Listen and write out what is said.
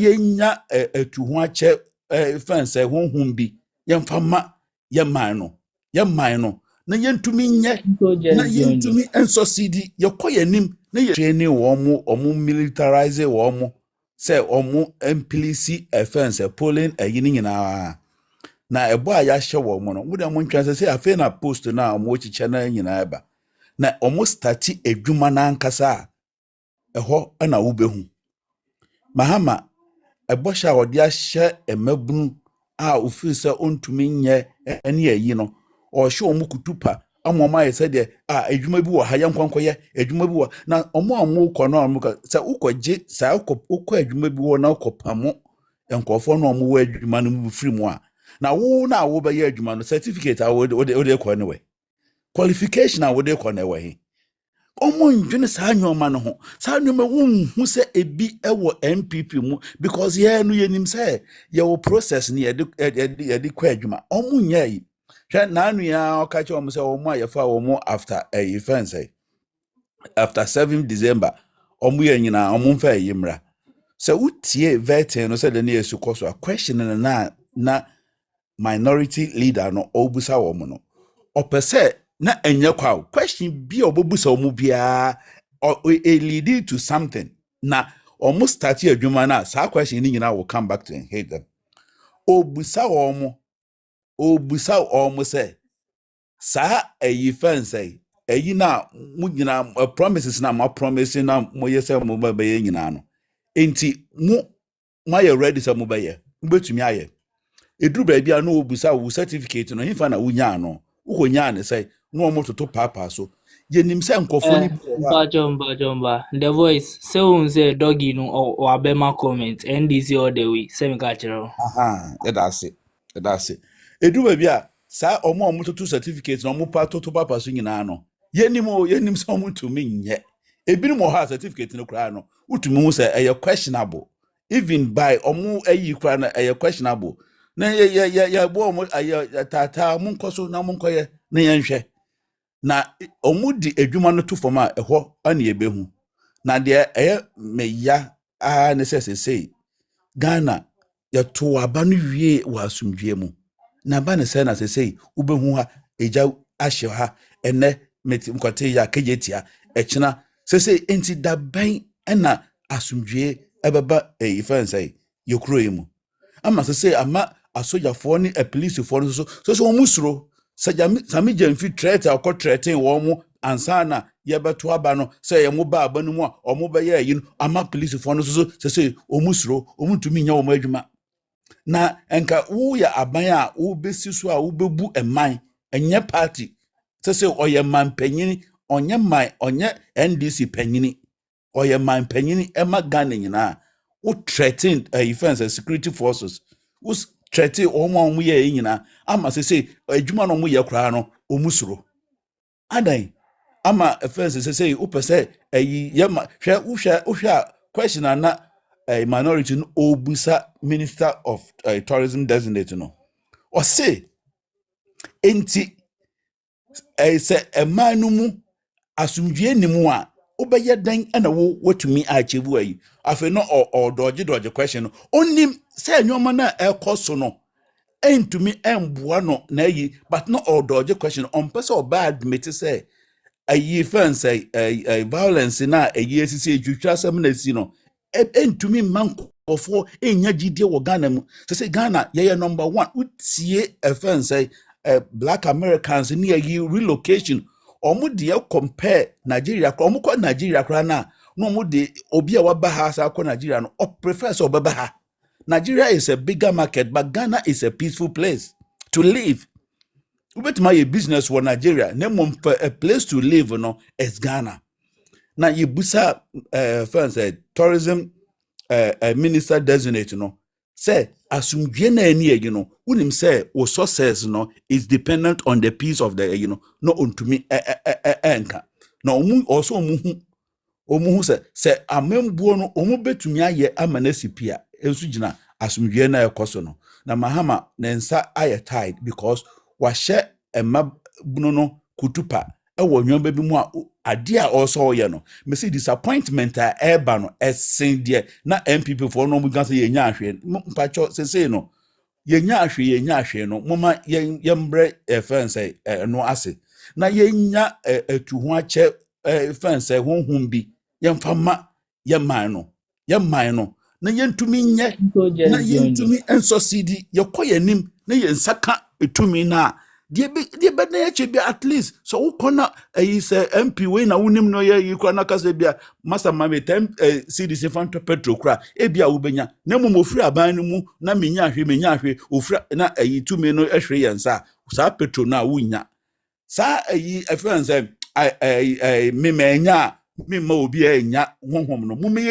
yenya etu ho ache fence honhom bi yemfa ma yeman no na yentumi nye na yentumi ensucceed yekoyanim na ye training omo militarize omo say omo MPLC fence polling ayini nyina na ebo a ya hye wo mo no wo dem ntwanse say afi na post na omo chiche na nyina eba na omo start adwuma na ankasa eho na wo behu mahama ebo sha odi ahye emabunu a ofiri se ontumi nye ene ayi no o hye omo kutupa amoma ye se de adwuma bi wo ha yankwankoye adwuma bi wo na omo ko no omo ka se ukoje sa ukọ adwuma bi wo na ukopamo enkofo no omo wo adwuma no mu firi mu a na wo na wo be ye adwuma no certificate a wo de ko ne we qualification a wo de ko ne we omo ndwene sa nyoma no ho sa nyoma wonhu se ebi ewo MPP mu because ye no yenim se ye wo process ni ye de kwa adwuma omo nya yi hwe na anu ya okache omo se omo ayefa omo after a fence after 7 December omo ye nyina omo mfa yimra se utie vetting no se de na yesu koso a question na minority leader no obusa omo no opese na enye kwa question bi obobusa omo bia lead to something na almost start adwuma na sa question ni nyina will come back to hate them obusa omo say sa ayi fence ayi na mu nyina promises na ma promise na mo yese mo ba ye nyina no enti mu ma ye ready sa mo ba ye mbetumi aye eduru ba bia na obusa wo certificate no hifa na wunya no ukonya ne say no omo toto papa so yenim se nkofo ni Jomba the voice say un say doggy no or abema comment NDC all the way say me ka kire that's it eduru ba bia sa omo toto certificate no omo pa toto papa so nyina no yenim se omo tumi nye ebinu mo ha certificate no kra no utumi hu say e questionable even by omo ayi kra na e questionable na ya bo omo tata mo nkoso na mo nkoye na yenhwe na omudi adwuma no to forma eho ane ebehu na de meya ne sesei Ghana ya to aba no wie wa asumdwie mu na ba ne se na sesei ubehu ha eja ahye ha ene meti mkwate ya kejetia echina sesei enti daban na asumdwie ebeba ifensai yokuro yimu ama sesei ama asojafo ni police fo so omusuro sami jamfi threat akọ threaten wo mu ansa na yebeto aba no say ye mu ba aba no mu a omo be ye yin ama police fo no so say omusuro omutumi nya wo mu adwuma na enka wo ya aban a wo besi so a wo bebu eman enye party say oye man panyini onye NDC panyini oye man panyini ema Ghana nyina wo threaten defense and security forces wo threaten omo ye nyina ama say adwuma no mo ye kra no omusuro adan ama first say upese yema hwe question na minority no obusa minister of tourism designate no o say enti say emanu mu asumdwie nimu a obeye dan na wo watumi achieve ayi afi no o dodge question no onim say nyoma na ekoso no entumi emboa no na yi but no or dodge question on person or bad admit say ayi fence violence na ayi asisi ejutwa sem na si no entumi mankofo enya gidie wo Ghana mu say Ghana ye number 1 utie fence black Americans ni ayi relocation omo de compare Nigeria kwa omo kwa Nigeria kwa na omo de obi a waba ha sa kwa Nigeria no prefer so baba ha. Nigeria is a bigger market, but Ghana is a peaceful place to live. You bet my business for Nigeria, name a place to live, no, is Ghana. Now you busa first tourism minister designate, no, say asumdwe na eni unim say o success no is dependent on the peace of the no ontumi enka. Na also omu say amembuo no omu betumi aye amanasipia ensu gina asumdwe na ekoso no na mahama nensa aye tied because wahye ema bunu no kutupa ewo nwomba bi mu a ade a also ye no me see disappointment a eba no esen de na MPP for no mu gan say ye nya ahwe mpacho say no ye nya ahwe no moma ye mbre fence no ase na ye nya atu ho ache fence honhom bi ye mfama ye man no na ye ntumi nye na ye ntumi ensosidi ye koyanim na ye nsaka etumi na die be na ye chebia at least so ukona say MP we na unim no ye yikwa na kase bia master mame tem CDC fanto petro kra e bia ubenya na mumofri aban no mu na menya ahwe ofri na tumi no ehwe ye nsa sa petro na wunya sa efense me menya me ma obi enya honhom no mu me